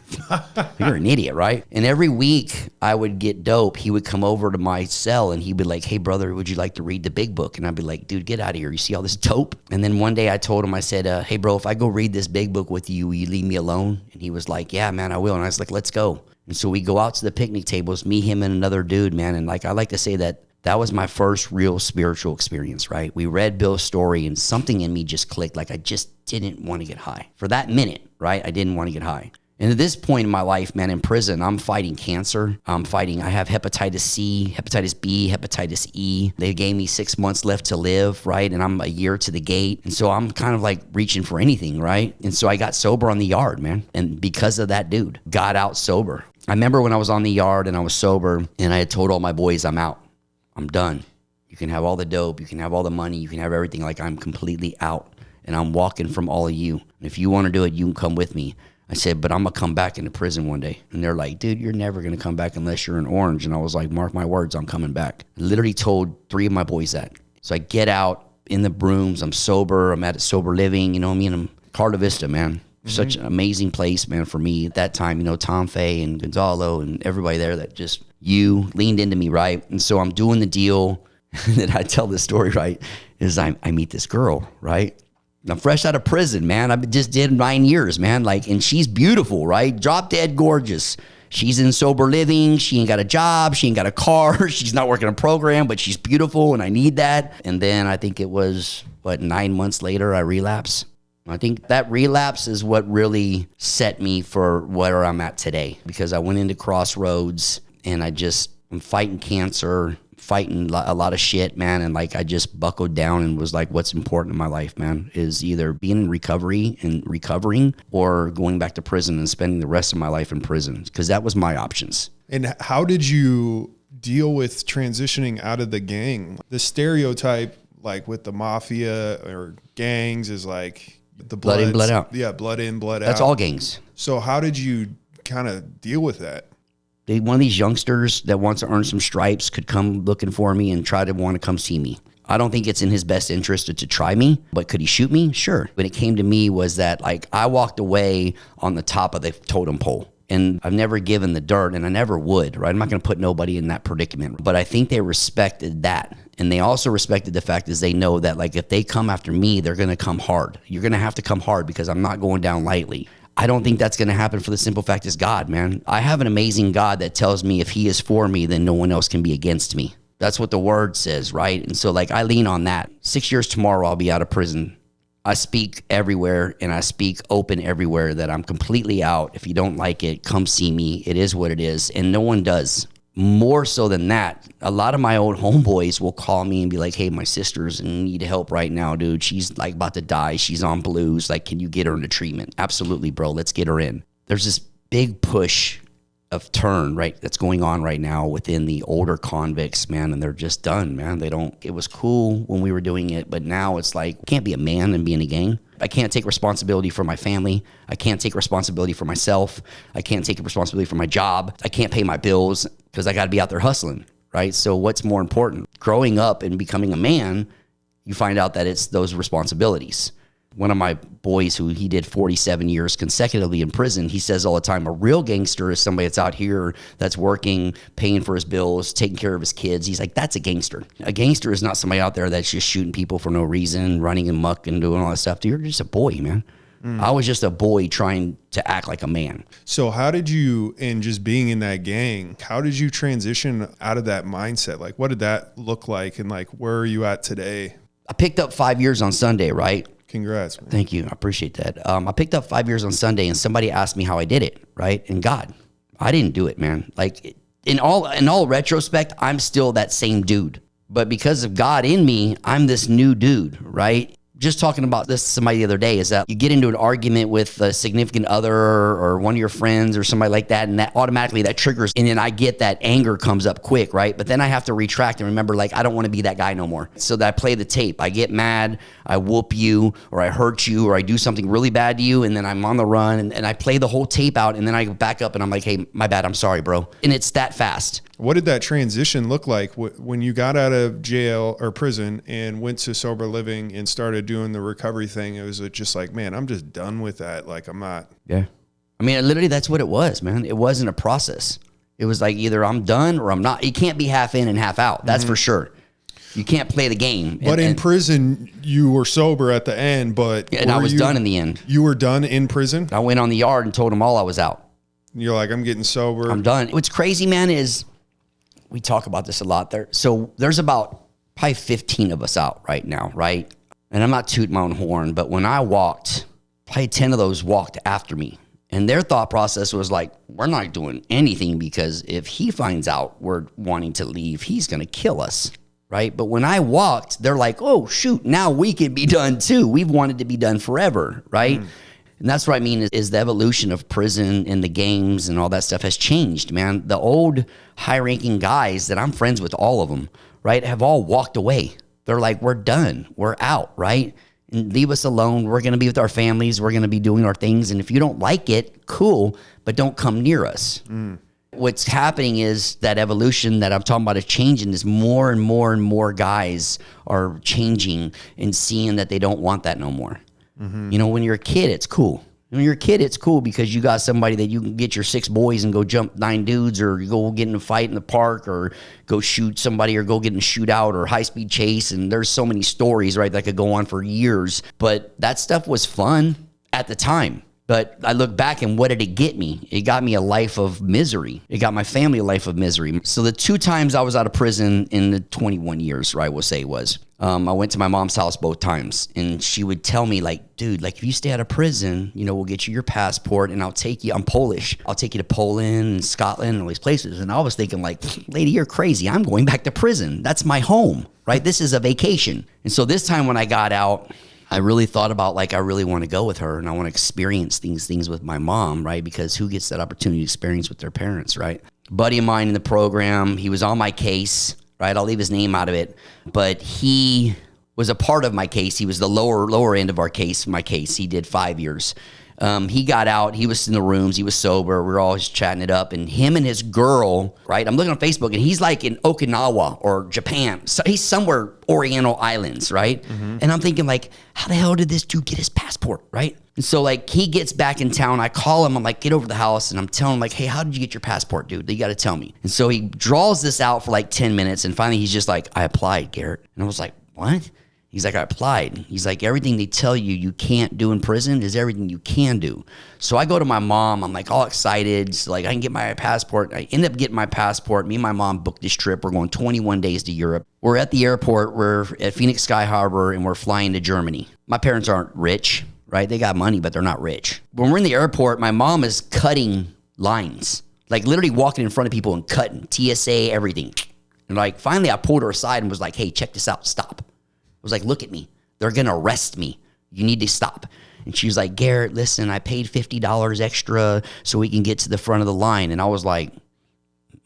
You're an idiot, right? And every week I would get dope. He would come over to my cell, and he'd be like, hey, brother, would you like to read the big book? And I'd be like, dude, get out of here. You see all this dope? And then one day I told him, I said, hey, bro, if I go read this big book with you, will you leave me alone? And he was like, yeah, man, I will. And I was like, let's go. And so we go out to the picnic tables, me, him, and another dude, man. And like I like to say that was my first real spiritual experience, right? We read Bill's story, and something in me just clicked. Like I just didn't want to get high. For that minute, right? I didn't want to get high. And at this point in my life, man, in prison, I'm fighting cancer. I have hepatitis C, hepatitis B, hepatitis E. They gave me 6 months left to live, right? And I'm a year to the gate. And so I'm kind of like reaching for anything, right? And so I got sober on the yard, man. And because of that dude, got out sober. I remember when I was on the yard and I was sober, and I had told all my boys, I'm out. I'm done. You can have all the dope. You can have all the money. You can have everything. Like I'm completely out, and I'm walking from all of you. And if you want to do it, you can come with me. I said, but I'm going to come back into prison one day. And they're like, dude, you're never going to come back unless you're in orange. And I was like, mark my words, I'm coming back. I literally told 3 of my boys that. So I get out in the brooms. I'm sober. I'm at sober living. You know what I mean? I'm Carta Vista, man. Such an amazing place, man, for me at that time. You know, Tom Fay and Gonzalo and everybody there that just, you leaned into me, right? And so I'm doing the deal. And I tell this story, right, is I meet this girl, right? I'm fresh out of prison, man. I just did 9 years, man. Like, and she's beautiful, right? Drop dead gorgeous. She's in sober living. She ain't got a job. She ain't got a car. She's not working a program, but she's beautiful, and I need that. And then I think it was, 9 months later, I relapse. I think that relapse is what really set me for where I'm at today, because I went into crossroads and I'm fighting cancer, fighting a lot of shit, man. And like, I just buckled down and was like, what's important in my life, man, is either being in recovery and recovering or going back to prison and spending the rest of my life in prison, because that was my options. And how did you deal with transitioning out of the gang? The stereotype, like with the mafia or gangs, is like, the blood in, blood out. Yeah, blood in, blood out. That's all gangs. So how did you kind of deal with that? One of these youngsters that wants to earn some stripes could come looking for me and try to want to come see me. I don't think it's in his best interest to try me, but could he shoot me? Sure. When it came to me was that, like, I walked away on the top of the totem pole. And I've never given the dirt, and I never would, right? I'm not going to put nobody in that predicament. But I think they respected that. And they also respected the fact is they know that, like, if they come after me, they're going to come hard. You're going to have to come hard because I'm not going down lightly. I don't think that's going to happen for the simple fact is God, man. I have an amazing God that tells me if he is for me, then no one else can be against me. That's what the word says, right? And so, like, I lean on that. 6 years tomorrow, I'll be out of prison. I speak everywhere, and I speak open everywhere that I'm completely out. If you don't like it, come see me. It is what it is, and no one does. More so than that, a lot of my old homeboys will call me and be like, hey, my sister's in need of help right now, dude. She's like about to die. She's on blues. Like, can you get her into treatment? Absolutely, bro. Let's get her in. There's this big push of turn, right, that's going on right now within the older convicts, man, and they're just done, man. It was cool when we were doing it, but now it's like, I can't be a man and be in a gang. I can't take responsibility for my family. I can't take responsibility for myself. I can't take responsibility for my job. I can't pay my bills because I got to be out there hustling, right? So what's more important? Growing up and becoming a man, you find out that it's those responsibilities. One of my boys who he did 47 years consecutively in prison, he says all the time, a real gangster is somebody that's out here that's working, paying for his bills, taking care of his kids. He's like, that's a gangster. A gangster is not somebody out there that's just shooting people for no reason, running amok and doing all that stuff. You're just a boy, man. I was just a boy trying to act like a man. So how did you, in just being in that gang, how did you transition out of that mindset? Like, what did that look like? And like, where are you at today? I picked up 5 years on Sunday, right? Congrats, man. Thank you. I appreciate that. I picked up 5 years on Sunday, and somebody asked me how I did it, right? And God, I didn't do it, man. Like, in all retrospect, I'm still that same dude. But because of God in me, I'm this new dude, right? just talking about this to somebody the other day, is that you get into an argument with a significant other or one of your friends or somebody like that, and that automatically that triggers, and then I get that anger comes up quick, right? But then I have to retract and remember, like, I don't want to be that guy no more. So that I play the tape. I get mad, I whoop you, or I hurt you, or I do something really bad to you, and then I'm on the run, and I play the whole tape out, and then I back up and I'm like, hey, my bad, I'm sorry, bro. And it's that fast. What did that transition look like when you got out of jail or prison and went to sober living and started doing the recovery thing? It was just like, man, I'm just done with that. Like, I'm not. Yeah. I mean, literally, that's what it was, man. It wasn't a process. It was like either I'm done or I'm not. You can't be half in and half out. That's for sure. You can't play the game. But in prison, you were sober at the end, but and I was done in the end. You were done in prison? I went on the yard and told them all I was out. You're like, I'm getting sober. I'm done. What's crazy, man, is we talk about this a lot there. So there's about probably 15 of us out right now, right? And I'm not tooting my own horn, but when I walked, probably 10 of those walked after me. And their thought process was like, we're not doing anything because if he finds out we're wanting to leave, he's going to kill us, right? But when I walked, they're like, oh, shoot, now we can be done too. We've wanted to be done forever, right? And that's what I mean is the evolution of prison and the games and all that stuff has changed, man. The old high-ranking guys that I'm friends with, all of them, right, have all walked away. They're like, we're done. We're out, right? And leave us alone. We're going to be with our families. We're going to be doing our things. And if you don't like it, cool, but don't come near us. What's happening is that evolution that I'm talking about is changing. Is more and more and more guys are changing and seeing that they don't want that no more. You know, when you're a kid, it's cool. When you're a kid, it's cool because you got somebody that you can get your 6 boys and go jump 9 dudes, or you go get in a fight in the park, or go shoot somebody, or go get in a shootout or high-speed chase. And there's so many stories, right, that could go on for years. But that stuff was fun at the time. But I look back and what did it get me? It got me a life of misery. It got my family a life of misery. So the 2 times I was out of prison in the 21 years, right, we'll say was, I went to my mom's house both times, and she would tell me, like, dude, like, if you stay out of prison, you know, we'll get you your passport, and I'll take you, I'm Polish, I'll take you to Poland and Scotland and all these places. And I was thinking, like, lady, you're crazy. I'm going back to prison. That's my home, right? This is a vacation. And so this time when I got out, I really thought about, like, I really want to go with her, and I want to experience these things with my mom, right? Because who gets that opportunity to experience with their parents, right? A buddy of mine in the program, he was on my case, right? I'll leave his name out of it, but he was a part of my case. He was the lower end of our case, my case. He did 5 years. He got out. He was in the rooms. He was sober. We were all just chatting it up. And him and his girl, right? I'm looking on Facebook, and he's like in Okinawa or Japan. So he's somewhere Oriental Islands, right? And I'm thinking, like, how the hell did this dude get his passport, right? And so, like, he gets back in town. I call him. I'm like, get over to the house. And I'm telling him, like, hey, how did you get your passport, dude? You got to tell me. And so he draws this out for like 10 minutes. And finally, he's just like, I applied, Garrett. And I was like, what? He's like, I applied. He's like, everything they tell you you can't do in prison is everything you can do. So I go to my mom. I'm like all excited. So like I can get my passport. I end up getting my passport. Me and my mom booked this trip. We're going 21 days to Europe. We're at the airport. We're at Phoenix Sky Harbor, and we're flying to Germany. My parents aren't rich, right? They got money, but they're not rich. When we're in the airport, my mom is cutting lines, like literally walking in front of people and cutting TSA, everything. And like finally I pulled her aside and was like, hey, check this out. Stop. I was like, look at me. They're going to arrest me. You need to stop. And she was like, Garrett, listen, I paid $50 extra so we can get to the front of the line. And I was like,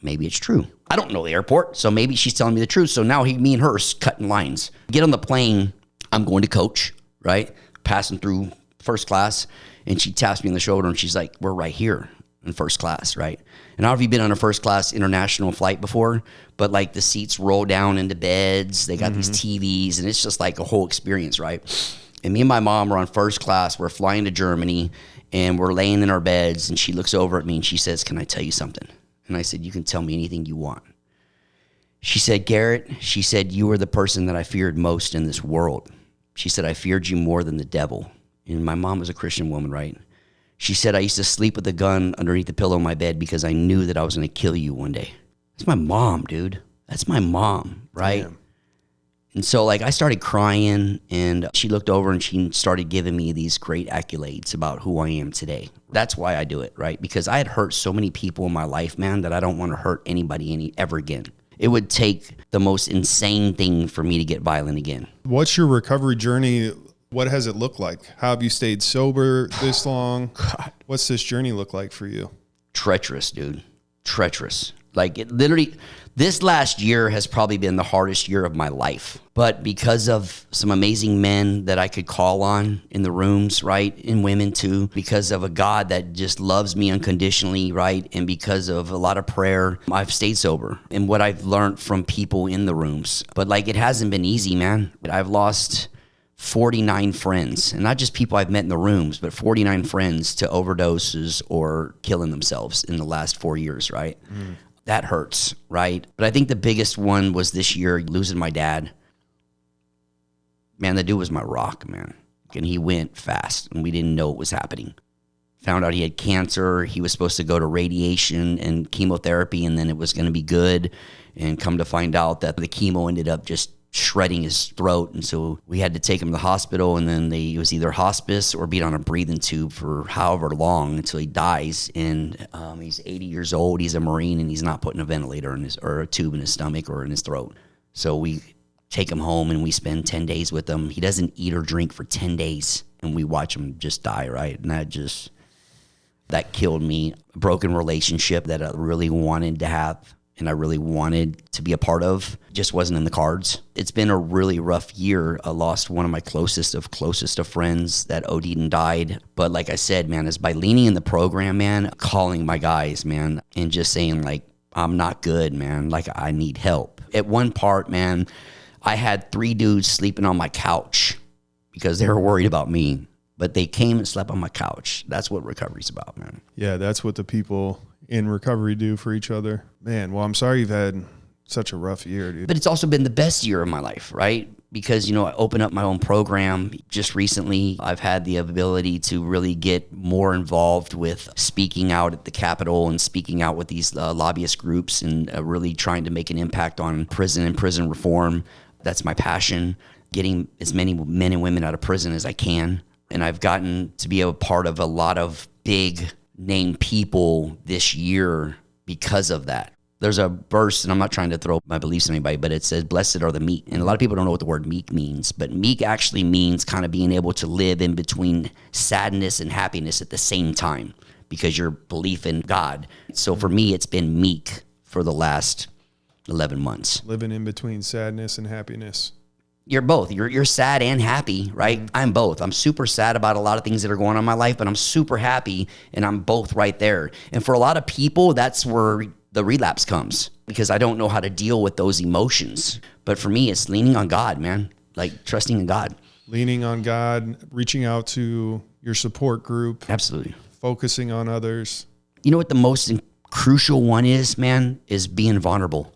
maybe it's true. I don't know the airport, so maybe she's telling me the truth. So now me and her are cutting lines. Get on the plane. I'm going to coach, right? Passing through first class. And she taps me on the shoulder and she's like, we're right here in first class, right? And I don't know if you've been on a first class international flight before, but like the seats roll down into beds. They got these TVs, and it's just like a whole experience, right? And me and my mom are on first class. We're flying to Germany, and we're laying in our beds, and she looks over at me and she says, can I tell you something? And I said, you can tell me anything you want. She said, Garrett, she said, you were the person that I feared most in this world. She said, I feared you more than the devil. And my mom was a Christian woman, right? She said, I used to sleep with a gun underneath the pillow in my bed because I knew that I was going to kill you one day. That's my mom, dude. That's my mom, right? Damn. And so, like, I started crying, and she looked over and she started giving me these great accolades about who I am today. That's why I do it, right? Because I had hurt so many people in my life, man, that I don't want to hurt anybody ever again. It would take the most insane thing for me to get violent again. What's your recovery journey What has it looked like? How have you stayed sober this long? What's this journey look like for you? Treacherous, dude. Treacherous. Like, it literally, this last year has probably been the hardest year of my life. But because of some amazing men that I could call on in the rooms, right? And women too, because of a God that just loves me unconditionally, right? And because of a lot of prayer, I've stayed sober and what I've learned from people in the rooms. But like, it hasn't been easy, man. I've lost 49 friends, and not just people I've met in the rooms, but 49 friends to overdoses or killing themselves in the last 4 years, right? That hurts, right? But I think the biggest one was this year, losing my dad. Man, the dude was my rock, man. And he went fast, and we didn't know what was happening. Found out he had cancer. He was supposed to go to radiation and chemotherapy, and then it was going to be good. And come to find out that the chemo ended up just shredding his throat, and so we had to take him to the hospital, and then it was either hospice or be on a breathing tube for however long until he dies. And he's 80 years old, he's a Marine, and he's not putting a ventilator in his, or a tube in his stomach or in his throat. So we take him home and we spend 10 days with him. He doesn't eat or drink for 10 days, and we watch him just die, right? And that killed me. A broken relationship that I really wanted to have and I really wanted to be a part of just wasn't in the cards. It's been a really rough year. I lost one of my closest of friends that OD'd and died. But like I said, man, is by leaning in the program, man, calling my guys, man, and just saying like, I'm not good, man. Like, I need help. At one part, man, I had 3 dudes sleeping on my couch because they were worried about me. But they came and slept on my couch. That's what recovery's about, man. Yeah, that's what the people in recovery do for each other. Man, well, I'm sorry you've had such a rough year, dude. But it's also been the best year of my life, right? Because, you know, I opened up my own program just recently. I've had the ability to really get more involved with speaking out at the Capitol and speaking out with these lobbyist groups and really trying to make an impact on prison and prison reform. That's my passion, getting as many men and women out of prison as I can. And I've gotten to be a part of a lot of big name people this year because of that. There's a verse, and I'm not trying to throw my beliefs on anybody, but it says, blessed are the meek. And a lot of people don't know what the word meek means, but meek actually means kind of being able to live in between sadness and happiness at the same time because your belief in God. So for me, it's been meek for the last 11 months. Living in between sadness and happiness. You're both. You're sad and happy, right? Mm-hmm. I'm both. I'm super sad about a lot of things that are going on in my life, but I'm super happy, and I'm both right there. And for a lot of people, that's where the relapse comes because I don't know how to deal with those emotions. But for me, it's leaning on God, man, like trusting in God. Leaning on God, reaching out to your support group. Absolutely. Focusing on others. You know what the most crucial one is, man, is being vulnerable.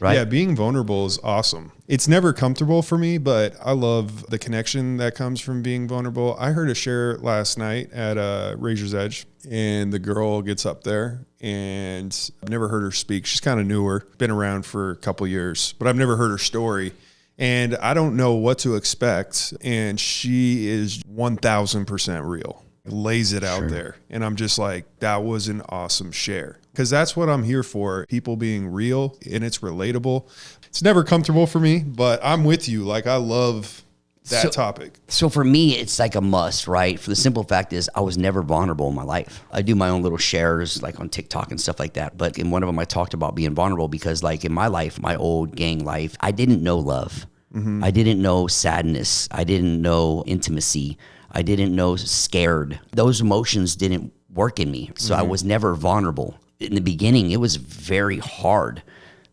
Right? Yeah, being vulnerable is awesome. It's never comfortable for me, but I love the connection that comes from being vulnerable. I heard a share last night at Razor's Edge, and the girl gets up there, and I've never heard her speak. She's kind of newer, been around for a couple years, but I've never heard her story. And I don't know what to expect, and she is 1,000% real. Lays it out there. And I'm just like, that was an awesome share. Because that's what I'm here for. People being real and it's relatable. It's never comfortable for me, but I'm with you. Like, I love that topic. So for me, it's like a must, right? For the simple fact is I was never vulnerable in my life. I do my own little shares like on TikTok and stuff like that. But in one of them, I talked about being vulnerable because like in my life, my old gang life, I didn't know love. Mm-hmm. I didn't know sadness. I didn't know intimacy. I didn't know scared. Those emotions didn't work in me. So I was never vulnerable. In the beginning, it was very hard.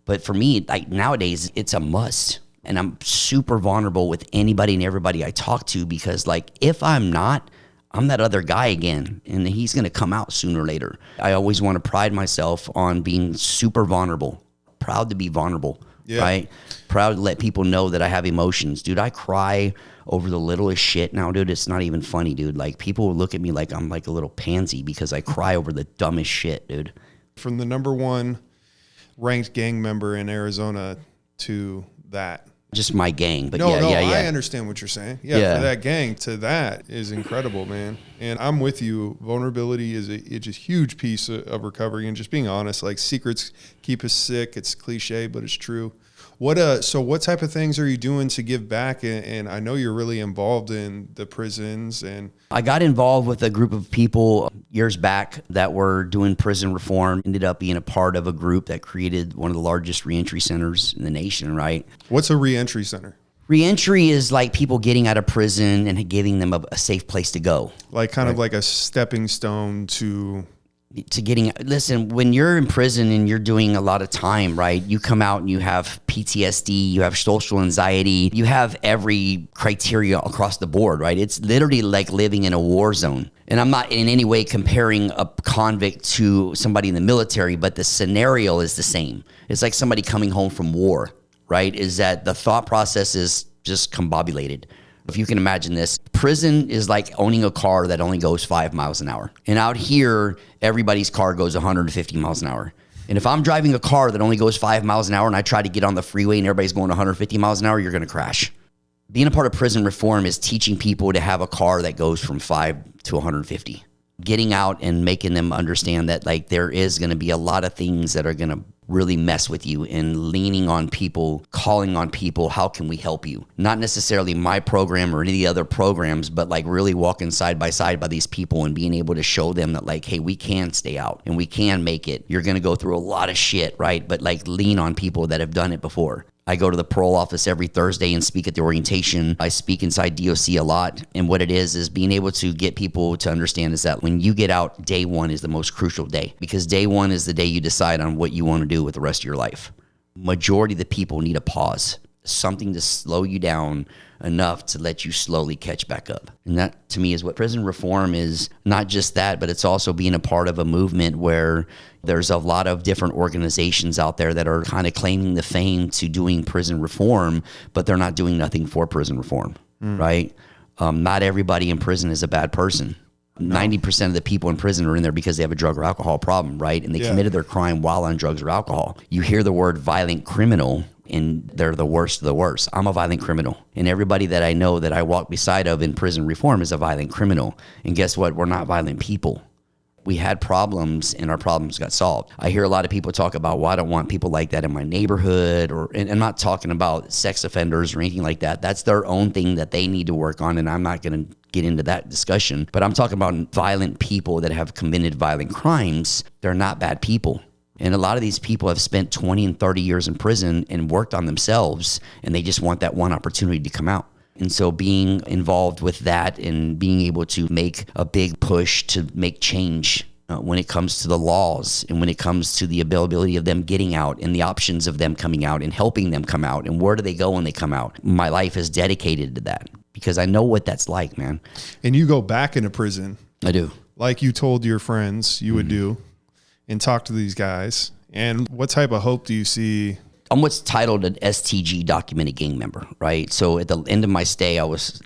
But for me, like nowadays, it's a must. And I'm super vulnerable with anybody and everybody I talk to because like if I'm not, I'm that other guy again. And he's going to come out sooner or later. I always want to pride myself on being super vulnerable. Proud to be vulnerable. Yeah. Right? Proud to let people know that I have emotions. Dude, I cry over the littlest shit now, dude. It's not even funny, dude. Like, people look at me like I'm like a little pansy because I cry over the dumbest shit, dude. From the number 1 ranked gang member in Arizona to that. Just my gang, but yeah. I understand what you're saying. Yeah, for that gang to that is incredible, man. And I'm with you. Vulnerability is it's a huge piece of recovery and just being honest. Like, secrets keep us sick. It's cliche, but it's true. what type of things are you doing to give back? And I know you're really involved in the prisons. And I got involved with a group of people years back that were doing prison reform, ended up being a part of a group that created one of the largest reentry centers in the nation, right? What's a reentry center? Reentry is like people getting out of prison and giving them a safe place to go. Like kind of like a stepping stone to getting, listen, when you're in prison and you're doing a lot of time, right, you come out and you have PTSD, you have social anxiety, you have every criteria across the board, right? It's literally like living in a war zone. And I'm not in any way comparing a convict to somebody in the military, but the scenario is the same. It's like somebody coming home from war, right? Is that the thought process is just combobulated. If you can imagine this, prison is like owning a car that only goes 5 miles an hour. And out here, everybody's car goes 150 miles an hour. And if I'm driving a car that only goes 5 miles an hour and I try to get on the freeway and everybody's going 150 miles an hour, you're going to crash. Being a part of prison reform is teaching people to have a car that goes from 5 to 150. Getting out and making them understand that like there is going to be a lot of things that are going to really mess with you, and leaning on people, calling on people, how can we help you? Not necessarily my program or any of the other programs, but like really walking side by these people and being able to show them that like, hey, we can stay out and we can make it. You're going to go through a lot of shit, right? But like lean on people that have done it before. I go to the parole office every Thursday and speak at the orientation. I speak inside DOC a lot. And what it is being able to get people to understand is that when you get out, day one is the most crucial day, because day one is the day you decide on what you want to do with the rest of your life. Majority of the people need a pause, something to slow you down enough to let you slowly catch back up. And that to me is what prison reform is. Not just that, but it's also being a part of a movement where there's a lot of different organizations out there that are kind of claiming the fame to doing prison reform, but they're not doing nothing for prison reform, right? Not everybody in prison is a bad person. 90% of the people in prison are in there because they have a drug or alcohol problem, right? And they committed their crime while on drugs or alcohol. You hear the word violent criminal, and they're the worst of the worst. I'm a violent criminal. And everybody that I know that I walk beside of in prison reform is a violent criminal. And guess what? We're not violent people. We had problems and our problems got solved. I hear a lot of people talk about, well, I don't want people like that in my neighborhood, and I'm not talking about sex offenders or anything like that. That's their own thing that they need to work on, and I'm not going to get into that discussion. But I'm talking about violent people that have committed violent crimes. They're not bad people. And a lot of these people have spent 20 and 30 years in prison and worked on themselves, and they just want that one opportunity to come out. And so being involved with that and being able to make a big push to make change when it comes to the laws and when it comes to the availability of them getting out and the options of them coming out and helping them come out and where do they go when they come out. My life is dedicated to that because I know what that's like, man. And you go back into prison. I do. Like you told your friends you would do, and talk to these guys. And what type of hope do you see? I'm what's titled an STG, documented gang member, right? So at the end of my stay, I was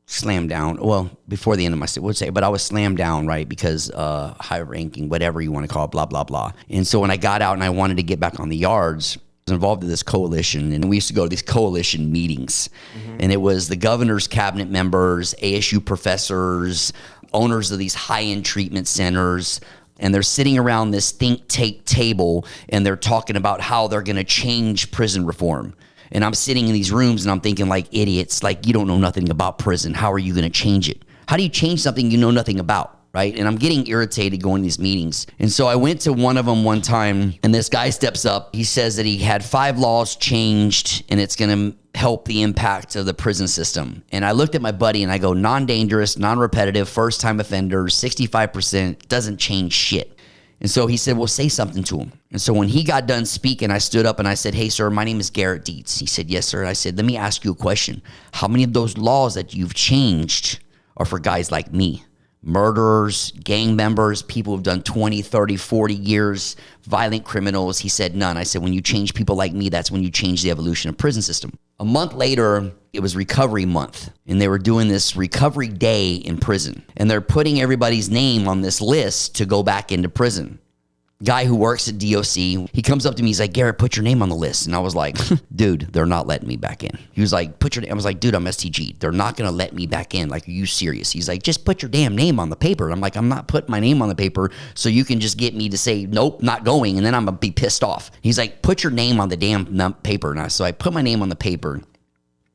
slammed down. Well, before the end of my stay, but I was slammed down, right? Because high ranking, whatever you want to call it, blah, blah, blah. And so when I got out and I wanted to get back on the yards, I was involved in this coalition, and we used to go to these coalition meetings. And it was the governor's cabinet members, ASU professors, owners of these high-end treatment centers, and they're sitting around this think tank table and they're talking about how they're going to change prison reform. And I'm sitting in these rooms and I'm thinking like idiots, like you don't know nothing about prison. How are you going to change it? How do you change something you know nothing about? Right? And I'm getting irritated going to these meetings. And so I went to one of them one time, and this guy steps up. He says that he had 5 laws changed and it's going to help the impact of the prison system. And I looked at my buddy and I go, non-dangerous, non-repetitive, first-time offenders, 65%, doesn't change shit. And so he said, well, say something to him. And so when he got done speaking, I stood up and I said, hey, sir, my name is Garrett Deetz. He said, yes, sir. I said, let me ask you a question. How many of those laws that you've changed are for guys like me? Murderers, gang members, people who've done 20, 30, 40 years, violent criminals. He said, none. I said, when you change people like me, that's when you change the evolution of prison system. A month later, it was recovery month, and they were doing this recovery day in prison, and they're putting everybody's name on this list to go back into prison. guy who works at DOC. He comes up to me. He's like, Garrett, put your name on the list. And I was like, dude, they're not letting me back in. He was like, put your name. I was like, dude, I'm STG. They're not going to let me back in. Like, are you serious? He's like, just put your damn name on the paper. I'm like, I'm not putting my name on the paper so you can just get me to say, nope, not going. And then I'm going to be pissed off. He's like, put your name on the damn paper. So I put my name on the paper.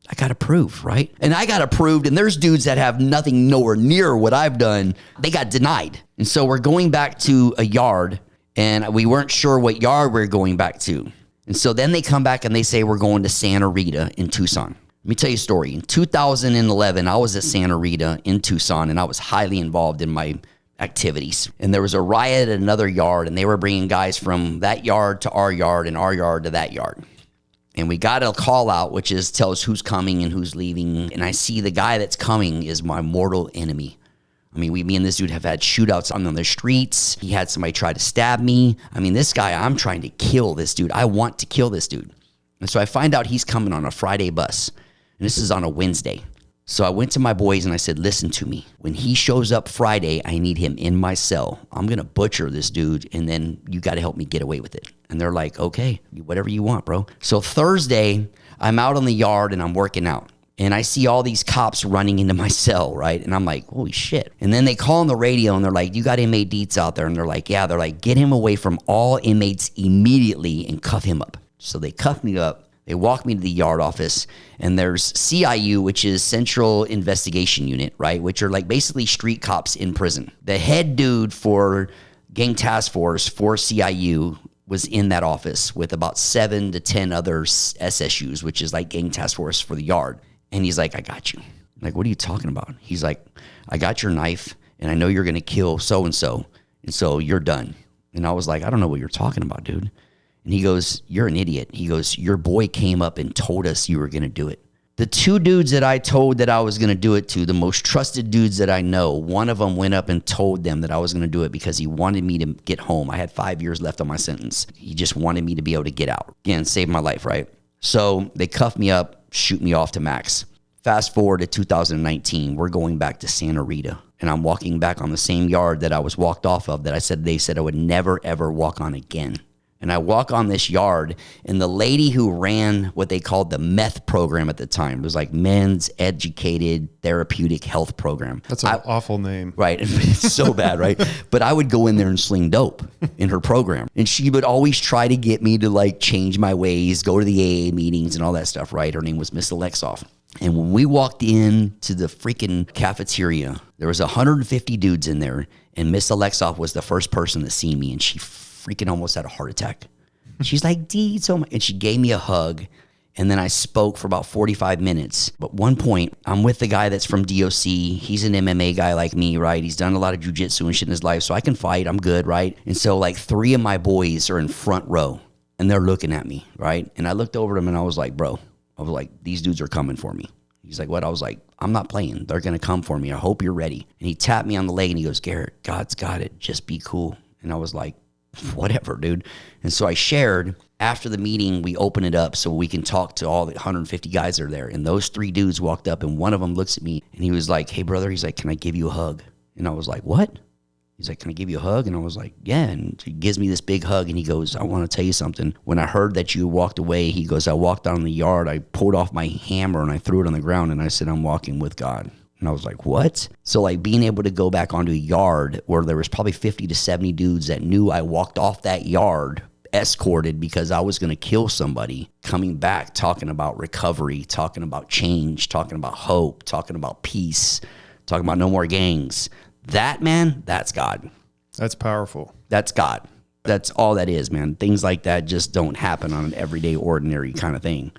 I got approved, right? And I got approved, and there's dudes that have nothing nowhere near what I've done. They got denied. And so we're going back to a yard, and we weren't sure what yard we we're going back to. And so then they come back and they say we're going to Santa Rita in Tucson. Let me tell you a story. In 2011, I was at Santa Rita in Tucson, and I was highly involved in my activities. And there was a riot at another yard, and they were bringing guys from that yard to our yard and our yard to that yard. And we got a call out, which is tells who's coming and who's leaving. And I see the guy that's coming is my mortal enemy. I mean, me and this dude have had shootouts on the streets. He had somebody try to stab me. I mean, this guy, I'm trying to kill this dude. I want to kill this dude. And so I find out he's coming on a Friday bus. And this is on a Wednesday. So I went to my boys and I said, listen to me. When he shows up Friday, I need him in my cell. I'm going to butcher this dude, and then you got to help me get away with it. And they're like, okay, whatever you want, bro. So Thursday, I'm out on the yard and I'm working out. And I see all these cops running into my cell, right? And I'm like, holy shit. And then they call on the radio and they're like, you got inmate Deetz out there? And they're like, yeah. They're like, get him away from all inmates immediately and cuff him up. So they cuff me up. They walk me to the yard office, and there's CIU, which is Central Investigation Unit, right? Which are like basically street cops in prison. The head dude for Gang Task Force for CIU was in that office with about 7 to 10 other SSUs, which is like Gang Task Force for the yard. And he's like, I got you. I'm like, what are you talking about? He's like, I got your knife, and I know you're going to kill so-and-so, and so you're done. And I was like, I don't know what you're talking about, dude. And he goes, you're an idiot. He goes, your boy came up and told us you were going to do it. The 2 dudes that I told that I was going to do it to, the most trusted dudes that I know, one of them went up and told them that I was going to do it because he wanted me to get home. I had 5 years left on my sentence. He just wanted me to be able to get out. Again, save my life, right? So they cuff me up, shoot me off to max. Fast forward to 2019, we're going back to Santa Rita. And I'm walking back on the same yard that I was walked off of that they said I would never, ever walk on again. And I walk on this yard, and the lady who ran what they called the meth program at the time, it was like Men's Educated Therapeutic Health Program. That's an awful name. Right. It's so bad, right? But I would go in there and sling dope in her program. And she would always try to get me to like change my ways, go to the AA meetings and all that stuff, right? Her name was Miss Alexoff. And when we walked in to the freaking cafeteria, there was 150 dudes in there, and Miss Alexoff was the first person to see me, and she freaking almost had a heart attack. She's like, Deetz, oh my, and she gave me a hug. And then I spoke for about 45 minutes. But one point, I'm with the guy that's from DOC. He's an MMA guy like me, right? He's done a lot of jujitsu and shit in his life, so I can fight. I'm good, right? And so like 3 of my boys are in front row, and they're looking at me, right? And I looked over at them, and I was like, bro, these dudes are coming for me. He's like, what? I was like, I'm not playing. They're going to come for me. I hope you're ready. And he tapped me on the leg, and he goes, Garrett, God's got it. Just be cool. And I was like, whatever, dude. And so I shared, after the meeting, we open it up so we can talk to all the 150 guys that are there. And those 3 dudes walked up, and one of them looks at me, and he was like, hey, brother, he's like, can I give you a hug? And I was like, what? He's like, can I give you a hug? And I was like, yeah. And he gives me this big hug, and he goes, I want to tell you something. When I heard that you walked away, he goes, I walked down the yard, I pulled off my hammer, and I threw it on the ground, and I said, I'm walking with God. And I was like, what? So like being able to go back onto a yard where there was probably 50 to 70 dudes that knew I walked off that yard, escorted because I was going to kill somebody, coming back, talking about recovery, talking about change, talking about hope, talking about peace, talking about no more gangs. That, man, that's God. That's powerful. That's God. That's all that is, man. Things like that just don't happen on an everyday, ordinary kind of thing.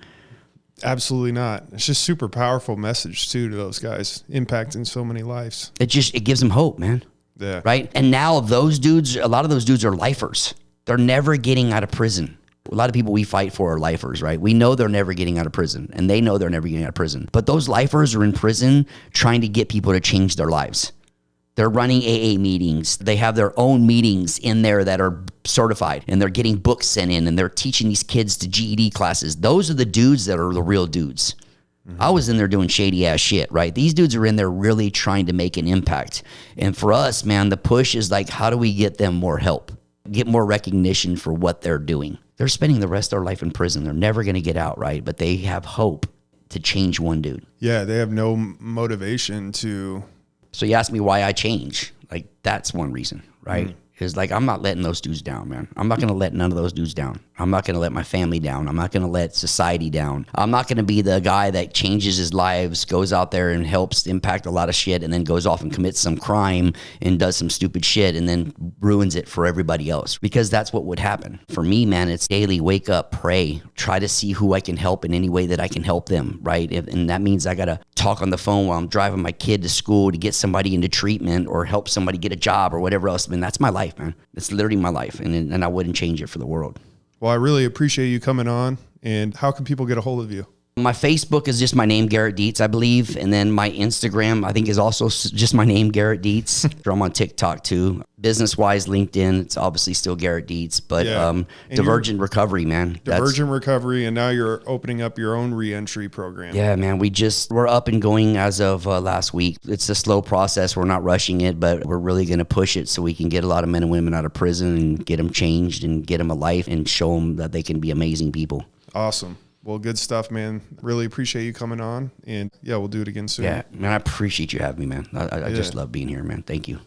Absolutely not. It's just super powerful message too to those guys, impacting so many lives. It gives them hope, man. Yeah. Right. And now those dudes, a lot of those dudes are lifers. They're never getting out of prison. A lot of people we fight for are lifers, right? We know they're never getting out of prison, and they know they're never getting out of prison. But those lifers are in prison trying to get people to change their lives. They're running AA meetings. They have their own meetings in there that are certified, and they're getting books sent in, and they're teaching these kids to GED classes. Those are the dudes that are the real dudes. Mm-hmm. I was in there doing shady ass shit, right? These dudes are in there really trying to make an impact. And for us, man, the push is like, how do we get them more help? get more recognition for what they're doing. They're spending the rest of their life in prison. They're never going to get out, right? But they have hope to change one dude. Yeah, they have no motivation to. So you ask me why I change. Like, that's one reason, right? Is like, I'm not letting those dudes down, man. I'm not going to let none of those dudes down. I'm not going to let my family down. I'm not going to let society down. I'm not going to be the guy that changes his lives, goes out there and helps impact a lot of shit, and then goes off and commits some crime and does some stupid shit and then ruins it for everybody else. Because that's what would happen. For me, man, it's daily wake up, pray, try to see who I can help in any way that I can help them, right? And that means I got to talk on the phone while I'm driving my kid to school to get somebody into treatment or help somebody get a job or whatever else. I mean, that's my life, man. It's literally my life, and I wouldn't change it for the world. Well, I really appreciate you coming on. And how can people get a hold of you? My Facebook is just my name, Garrett Deetz, I believe. And then my Instagram, I think, is also just my name, Garrett Deetz. I'm on TikTok too. Business-wise, LinkedIn, it's obviously still Garrett Deetz. But Divergent Recovery, man. Divergent Recovery, and now you're opening up your own reentry program. Yeah, man. We're up and going as of last week. It's a slow process. We're not rushing it, but we're really going to push it so we can get a lot of men and women out of prison and get them changed and get them a life and show them that they can be amazing people. Awesome. Well, good stuff, man. Really appreciate you coming on. And yeah, we'll do it again soon. Yeah, man, I appreciate you having me, man. I just love being here, man. Thank you.